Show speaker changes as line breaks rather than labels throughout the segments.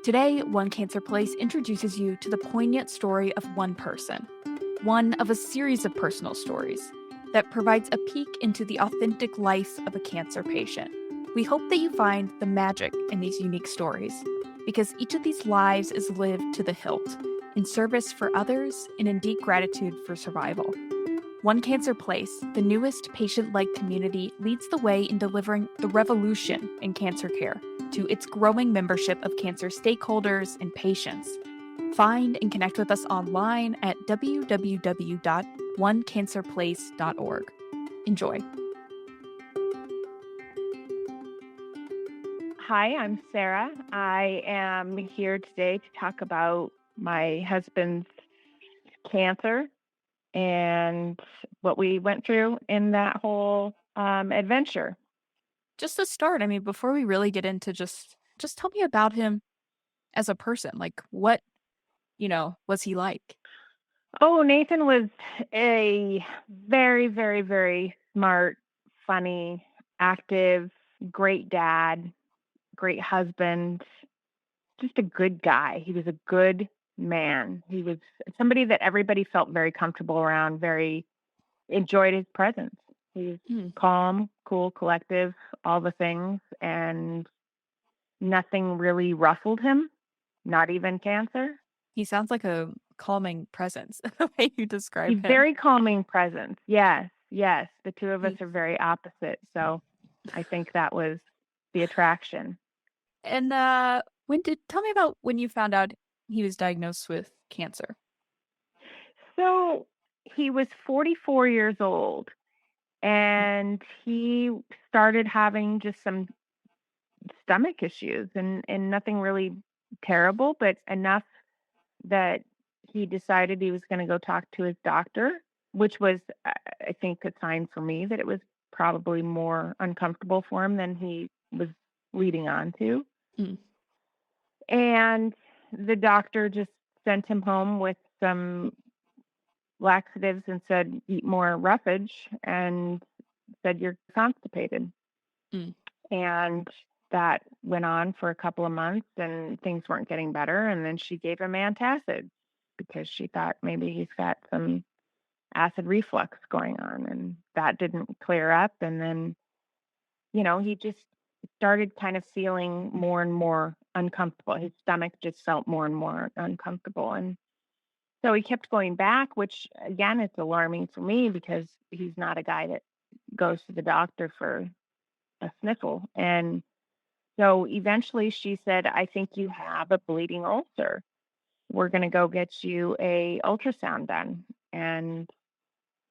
Today, One Cancer Place introduces you to the poignant story of one person, one of a series of personal stories that provides a peek into the authentic life of a cancer patient. We hope that you find the magic in these unique stories, because each of these lives is lived to the hilt, in service for others and in deep gratitude for survival. One Cancer Place, the newest patient-led community, leads the way in delivering the revolution in cancer care to its growing membership of cancer stakeholders and patients. Find and connect with us online at www.onecancerplace.org. Enjoy.
Hi, I'm Sarah. I am here today to talk about my husband's cancer and what we went through in that whole adventure.
Just to start, before we really get into just tell me about him as a person. Like what, was he like?
Oh, Nathan was a very, very, very smart, funny, active, great dad, great husband, just a good guy. He was a good man. He was somebody that everybody felt very comfortable around, very enjoyed his presence. He was
Hmm.
calm, cool, collective, all the things, and nothing really ruffled him, not even cancer.
He sounds like a calming presence, the way you describe
He's
him.
very calming presence. Yes, yes. The two of us
He
are very opposite. So I think that was the attraction.
and when did tell me about when you found out he was diagnosed with cancer.
So he was 44 years old and he started having just some stomach issues and nothing really terrible, but enough that he decided he was going to go talk to his doctor, which was, I think, a sign for me that it was probably more uncomfortable for him than he was leading on to.
Mm.
And the doctor just sent him home with some laxatives and said, eat more roughage, and said, you're constipated.
Mm.
And that went on for a couple of months and things weren't getting better. And then she gave him antacid because she thought maybe he's got some acid reflux going on. And that didn't clear up. And then, he just started kind of feeling more and more uncomfortable. His stomach just felt more and more uncomfortable. And so he kept going back, which again, it's alarming for me because he's not a guy that goes to the doctor for a sniffle. And so eventually she said, I think you have a bleeding ulcer. We're going to go get you a ultrasound done. And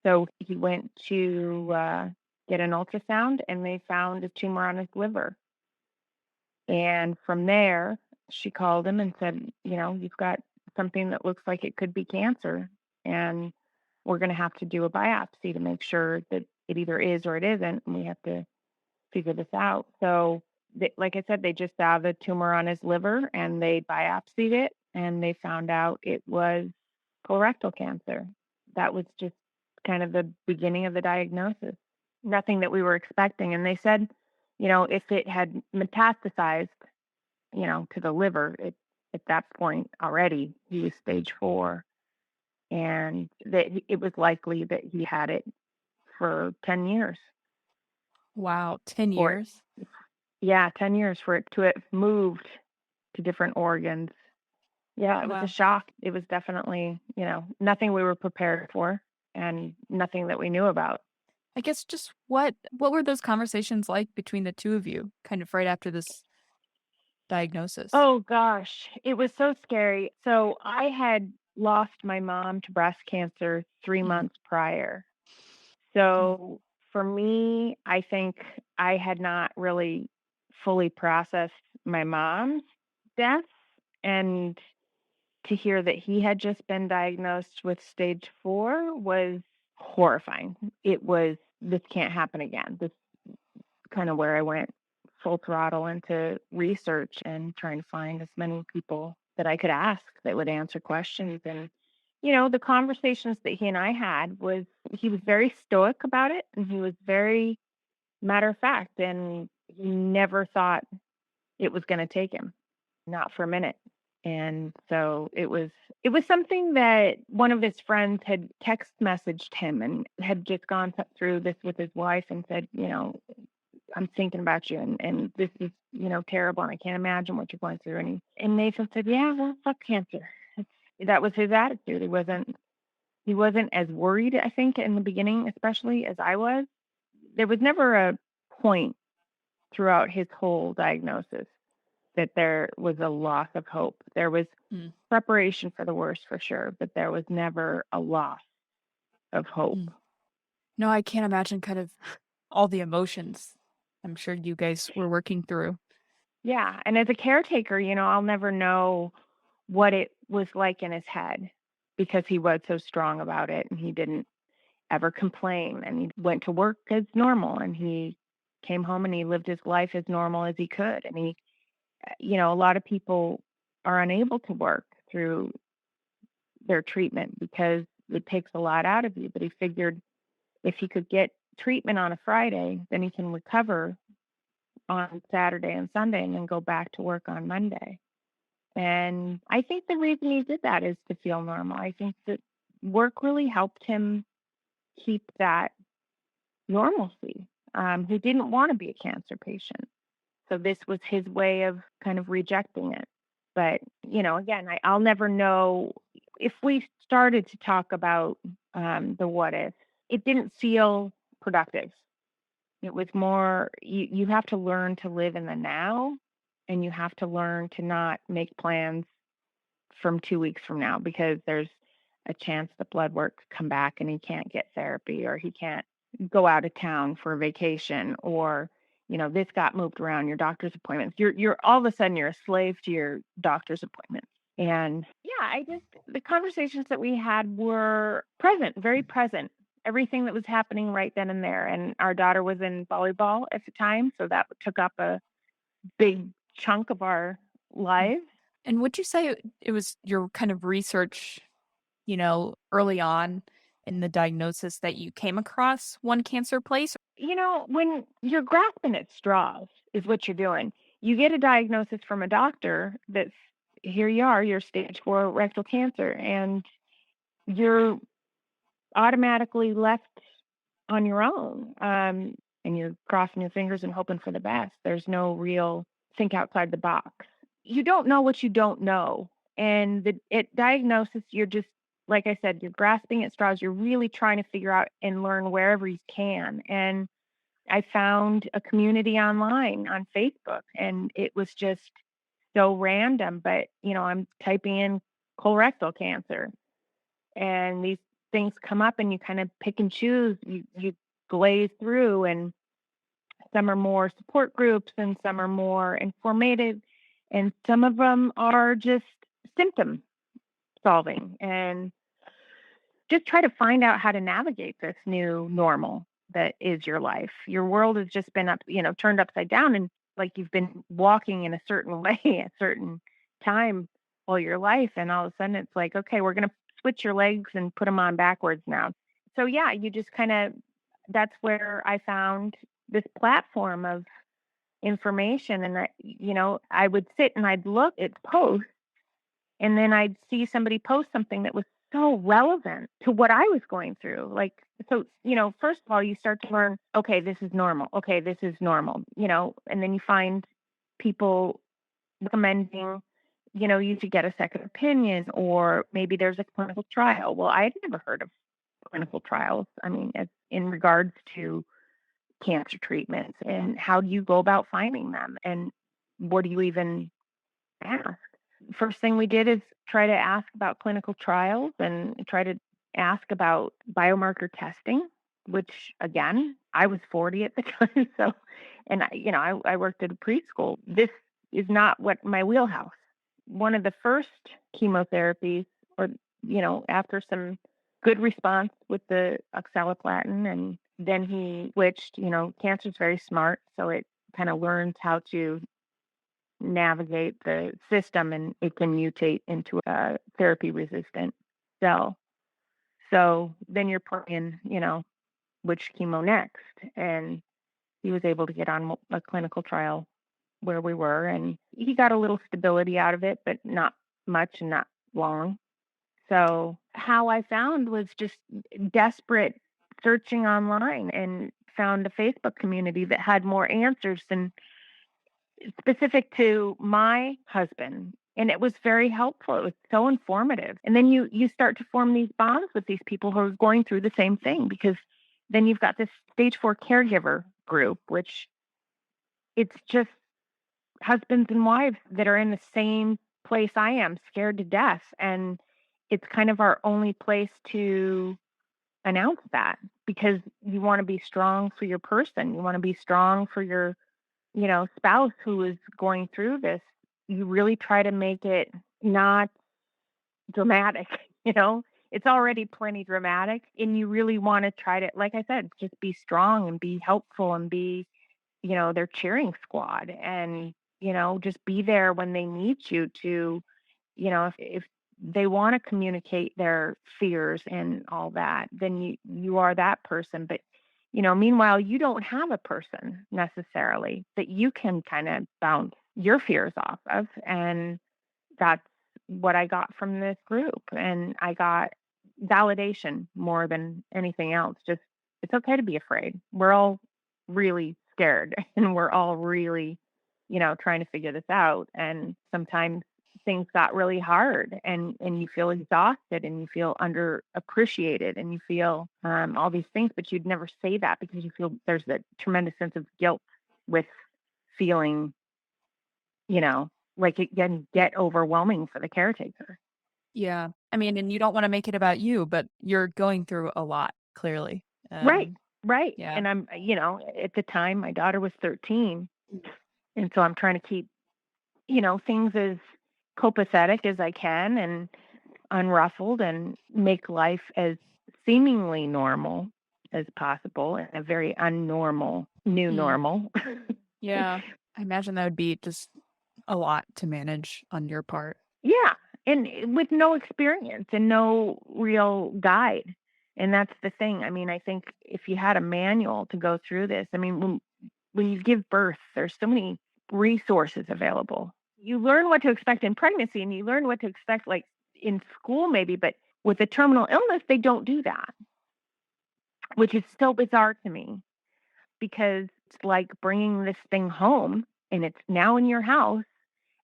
so he went to get an ultrasound and they found a tumor on his liver. And from there, she called him and said, you've got something that looks like it could be cancer. And we're going to have to do a biopsy to make sure that it either is or it isn't. And we have to figure this out. So, like I said, they just saw the tumor on his liver and they biopsied it and they found out it was colorectal cancer. That was just kind of the beginning of the diagnosis. Nothing that we were expecting. And they said, if it had metastasized, to the liver, at that point already, he was stage 4. And that it was likely that he had it for 10 years
Wow, 10
for it.
years?
Yeah, 10 years for it to have moved to different organs. Yeah, it was a
Wow.
shock. It was definitely, nothing we were prepared for and nothing that we knew about.
I guess just what were those conversations like between the two of you, kind of right after this diagnosis?
Oh gosh, it was so scary. So I had lost my mom to breast cancer 3
Mm.
months prior.
Mm.
So for me, I think I had not really fully processed my mom's death. And to hear that he had just been diagnosed with stage 4 was horrifying. It was, this can't happen again. This kind of where I went full throttle into research and trying to find as many people that I could ask that would answer questions. And, the conversations that he and I had was, he was very stoic about it and he was very matter of fact. And he never thought it was going to take him. not for a minute. And so it was something that one of his friends had text messaged him and had just gone through this with his wife and said, I'm thinking about you and this is, terrible and I can't imagine what you're going through. And Nathan said, yeah, well, fuck cancer. That was his attitude. He wasn't as worried, I think, in the beginning, especially as I was. There was never a point throughout his whole diagnosis that there was a loss of hope. There was
Mm,
preparation for the worst for sure, but there was never a loss of hope.
mm. No, I can't imagine kind of all the emotions I'm sure you guys were working through.
Yeah. And as a caretaker, I'll never know what it was like in his head because he was so strong about it and he didn't ever complain and he went to work as normal and he came home and he lived his life as normal as he could. And a lot of people are unable to work through their treatment because it takes a lot out of you. But he figured if he could get treatment on a Friday, then he can recover on Saturday and Sunday and then go back to work on Monday. And I think the reason he did that is to feel normal. I think that work really helped him keep that normalcy. He didn't want to be a cancer patient. So this was his way of kind of rejecting it. But, again, I'll never know if we started to talk about the what if, it didn't feel productive. It was more, you have to learn to live in the now and you have to learn to not make plans from 2 weeks from now because there's a chance the blood work could come back and he can't get therapy or he can't go out of town for a vacation or this got moved around your doctor's appointments. You're all of a sudden you're a slave to your doctor's appointment. And yeah, I just the conversations that we had were present, very present. Everything that was happening right then and there. And our daughter was in volleyball at the time, so that took up a big chunk of our
Mm.
lives.
And would you say it was your kind of research, early on in the diagnosis that you came across one cancer place?
When you're grasping at straws is what you're doing. You get a diagnosis from a doctor that's here you are, you're stage 4 rectal cancer, and you're automatically left on your own. And you're crossing your fingers and hoping for the best. There's no real think outside the box. You don't know what you don't know. And at diagnosis, you're just, like I said, you're grasping at straws. You're really trying to figure out and learn wherever you can. And I found a community online on Facebook and it was just so random. But, I'm typing in colorectal cancer and these things come up and you kind of pick and choose. You glaze through and some are more support groups and some are more informative and some of them are just symptom solving and just try to find out how to navigate this new normal that is your life. Your world has just been turned upside down and like you've been walking in a certain way at a certain time all your life. And all of a sudden it's like, okay, we're going to switch your legs and put them on backwards now. So yeah, you just kind of, that's where I found this platform of information. And I would sit and I'd look at posts and then I'd see somebody post something that was so relevant to what I was going through. Like, so, first of all, you start to learn, okay, this is normal. Okay, this is normal, and then you find people recommending, you should get a second opinion or maybe there's a clinical trial. Well, I had never heard of clinical trials. I mean, as in regards to cancer treatments and how do you go about finding them and what do you even ask? First thing we did is try to ask about clinical trials and try to ask about biomarker testing, which again, I was 40 at the time. So, and I worked at a preschool. This is not what my wheelhouse. One of the first chemotherapies, or, after some good response with the oxaliplatin, and then he switched, cancer's very smart. So it kind of learns how to navigate the system and it can mutate into a therapy resistant cell. So then you're playing, which chemo next. And he was able to get on a clinical trial where we were, and he got a little stability out of it, but not much and not long. So, how I found was just desperate searching online and found a Facebook community that had more answers than specific to my husband. And it was very helpful. It was so informative. And then you start to form these bonds with these people who are going through the same thing, because then you've got this stage 4 caregiver group, which it's just husbands and wives that are in the same place I am, scared to death. And it's kind of our only place to announce that, because you want to be strong for your person. You want to be strong for your, spouse who is going through this. You really try to make it not dramatic, you know? It's already plenty dramatic, and you really want to try to, like I said, just be strong and be helpful and be, their cheering squad, and, just be there when they need you to, if they want to communicate their fears and all that, then you are that person. But, meanwhile, you don't have a person necessarily that you can kind of bounce your fears off of. And that's what I got from this group. And I got validation more than anything else. Just, it's okay to be afraid. We're all really scared and we're all really, trying to figure this out. And sometimes things got really hard, and you feel exhausted and you feel underappreciated and you feel all these things, but you'd never say that because you feel there's that tremendous sense of guilt with feeling, you know, like it can get overwhelming for the caretaker.
Yeah. I mean, and you don't wanna make it about you, but you're going through a lot, clearly.
Right, right.
Yeah.
And I'm, at the time my daughter was 13. And so I'm trying to keep, things as copacetic as I can and unruffled, and make life as seemingly normal as possible in a very unnormal new
Mm.
normal.
Yeah. I imagine that would be just a lot to manage on your part.
Yeah, and with no experience and no real guide. And that's the thing. I mean, I think if you had a manual to go through this, I mean, when you give birth, there's so many resources available. You learn what to expect in pregnancy and you learn what to expect like in school maybe, but with a terminal illness, they don't do that, which is so bizarre to me, because it's like bringing this thing home and it's now in your house,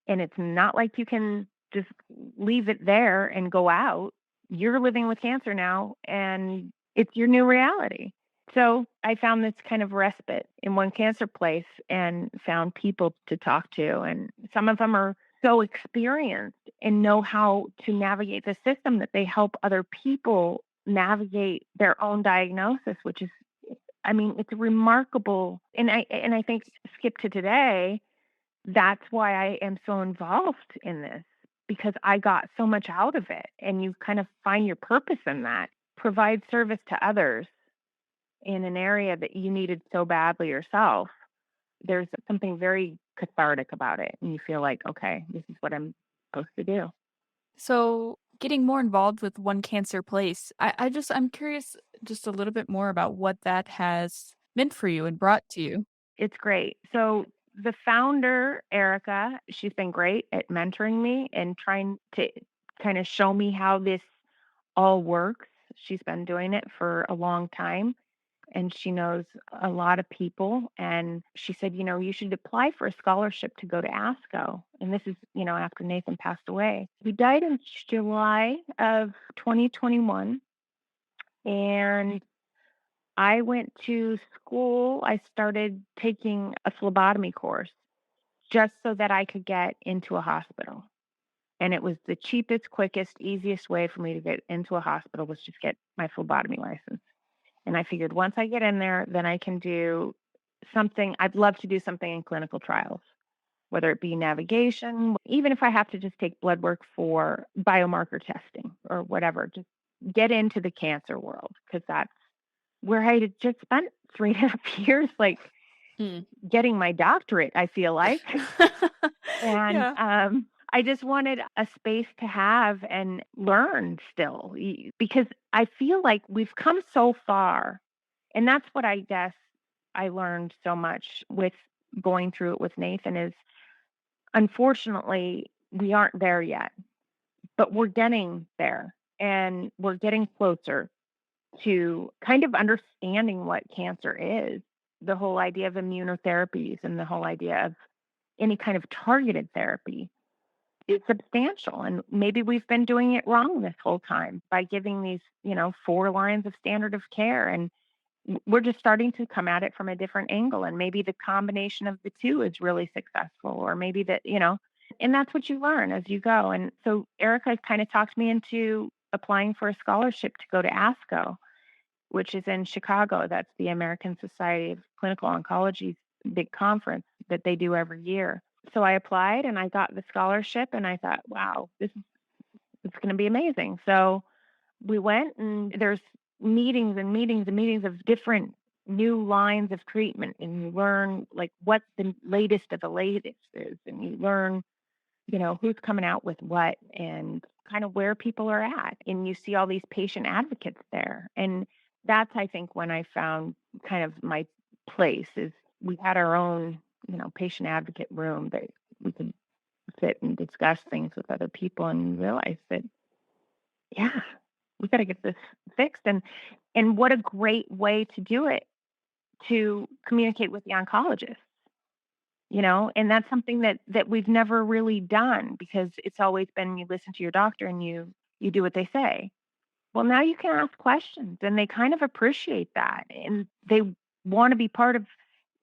and it's not like you can just leave it there and go out. You're living with cancer now, and it's your new reality. So I found this kind of respite in one cancer place and found people to talk to. And some of them are so experienced and know how to navigate the system that they help other people navigate their own diagnosis, which is, I mean, it's remarkable. And I think, skip to today, that's why I am so involved in this, because I got so much out of it. And you kind of find your purpose in that. Provide service to others in an area that you needed so badly yourself. There's something very cathartic about it. And you feel like, okay, this is what I'm supposed to do.
So, getting more involved with One Cancer Place, I'm curious just a little bit more about what that has meant for you and brought to you.
It's great. So the founder, Erica, she's been great at mentoring me and trying to kind of show me how this all works. She's been doing it for a long time and she knows a lot of people. And she said, you should apply for a scholarship to go to ASCO. And this is, after Nathan passed away. He died in July of 2021. And I went to school. I started taking a phlebotomy course just so that I could get into a hospital. And it was the cheapest, quickest, easiest way for me to get into a hospital was just get my phlebotomy license. And I figured once I get in there, then I can do something. I'd love to do something in clinical trials, whether it be navigation, even if I have to just take blood work for biomarker testing or whatever, just get into the cancer world, because that's where I had just spent 3.5 years, like
Mm.
getting my doctorate, I feel like. And
Yeah.
I just wanted a space to have and learn still, because I feel like we've come so far. And that's what I guess I learned so much with going through it with Nathan is, unfortunately, we aren't there yet, but we're getting there and we're getting closer to kind of understanding what cancer is. The whole idea of immunotherapies and the whole idea of any kind of targeted therapy is substantial. And maybe we've been doing it wrong this whole time by giving these, 4 lines of standard of care. And we're just starting to come at it from a different angle. And maybe the combination of the two is really successful, or maybe that, and that's what you learn as you go. And so Erica kind of talked me into applying for a scholarship to go to ASCO, which is in Chicago. That's the American Society of Clinical Oncology's big conference that they do every year. So I applied and I got the scholarship and I thought, wow, this is it's going to be amazing. So we went and there's meetings and meetings and meetings of different new lines of treatment, and you learn like what the latest of the latest is, and you learn who's coming out with what and kind of where people are at. And you see all these patient advocates there. And that's, I think, when I found kind of my place is we had our own, patient advocate room that we could sit and discuss things with other people and realize that, yeah, we got to get this fixed. And what a great way to do it, to communicate with the oncologist, and that's something that we've never really done because it's always been you listen to your doctor and you do what they say. Well, now you can ask questions and they kind of appreciate that and they want to be part of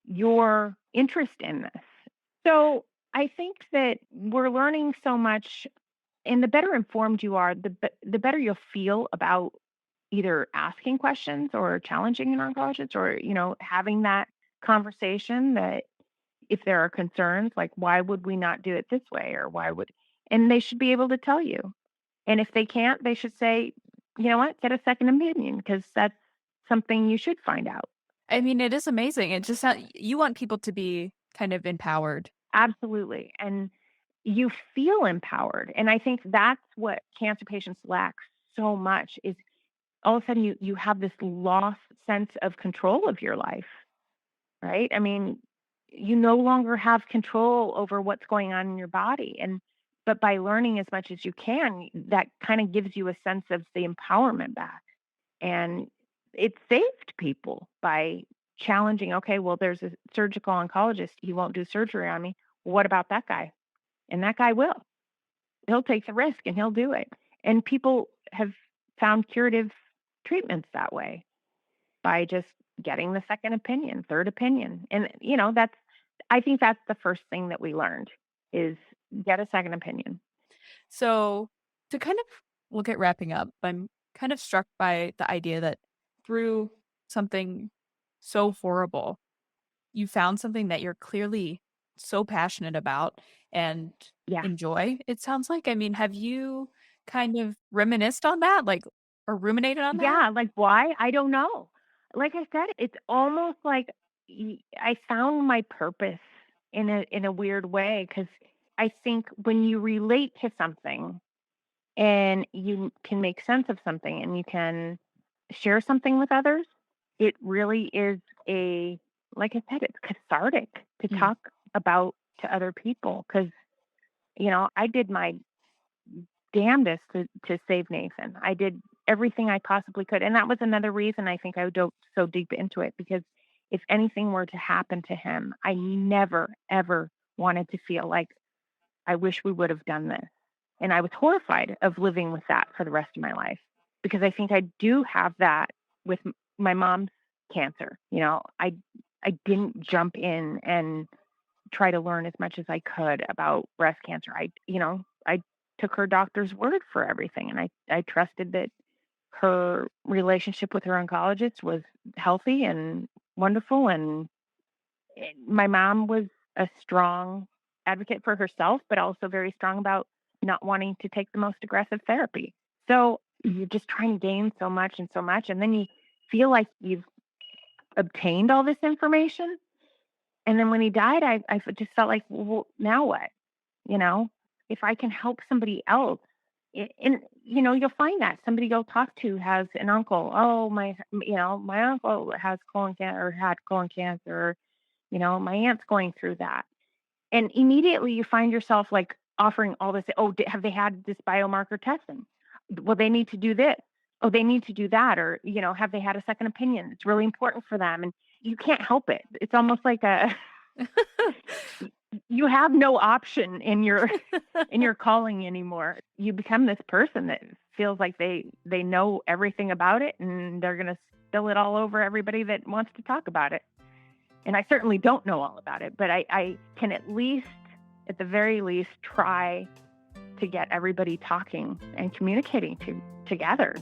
your interest in this. So I think that we're learning so much, and the better informed you are, the better you'll feel about either asking questions or challenging an oncologist, or having that conversation that if there are concerns, like, why would we not do it this way? Or why would, and they should be able to tell you. And if they can't, they should say, you know what, get a second opinion because that's something you should find out.
I mean, it is amazing. It just you want people to be kind of empowered.
Absolutely. And you feel empowered. And I think that's what cancer patients lack so much is all of a sudden you have this lost sense of control of your life, right? I mean, you no longer have control over what's going on in your body. And but by learning as much as you can, that kind of gives you a sense of the empowerment back. And it saved people by challenging, okay, well, there's a surgical oncologist. He won't do surgery on me. What about that guy? And that guy will. He'll take the risk and he'll do it. And people have found curative treatments that way by just getting the second opinion, third opinion. And that's I think that's the first thing that we learned is get a second opinion.
So, to kind of look at wrapping up, I'm kind of struck by the idea that through something so horrible, you found something that you're clearly so passionate about and
Yeah.
enjoy, it sounds like. I mean, have you kind of reminisced on that, like, or ruminated on that?
Yeah, like why? I don't know. Like I said, it's almost like I found my purpose in a weird way cuz I think when you relate to something and you can make sense of something and you can share something with others, it really is a like I said, it's cathartic to
Mm.
talk about to other people because I did my damnedest to save Nathan. I did everything I possibly could. And that was another reason I think I dove so deep into it because if anything were to happen to him, I never, ever wanted to feel like I wish we would have done this. And I was horrified of living with that for the rest of my life because I think I do have that with my mom's cancer. I didn't jump in and try to learn as much as I could about breast cancer. I took her doctor's word for everything, and I trusted that her relationship with her oncologist was healthy and wonderful. And my mom was a strong advocate for herself, but also very strong about not wanting to take the most aggressive therapy. So you're just trying to gain so much, and then you feel like you've obtained all this information. And then when he died, just felt like, well, now what? You know, if I can help somebody else, and you'll find that somebody you'll talk to has an uncle. Oh, my uncle has colon cancer or had colon cancer. My aunt's going through that. And immediately you find yourself like offering all this. Oh, have they had this biomarker testing? Well, they need to do this. Oh, they need to do that. Or, have they had a second opinion? It's really important for them. And you can't help it. It's almost like you have no option in your calling anymore. You become this person that feels like they know everything about it, and they're going to spill it all over everybody that wants to talk about it. And I certainly don't know all about it, but I can at the very least, try to get everybody talking and communicating together.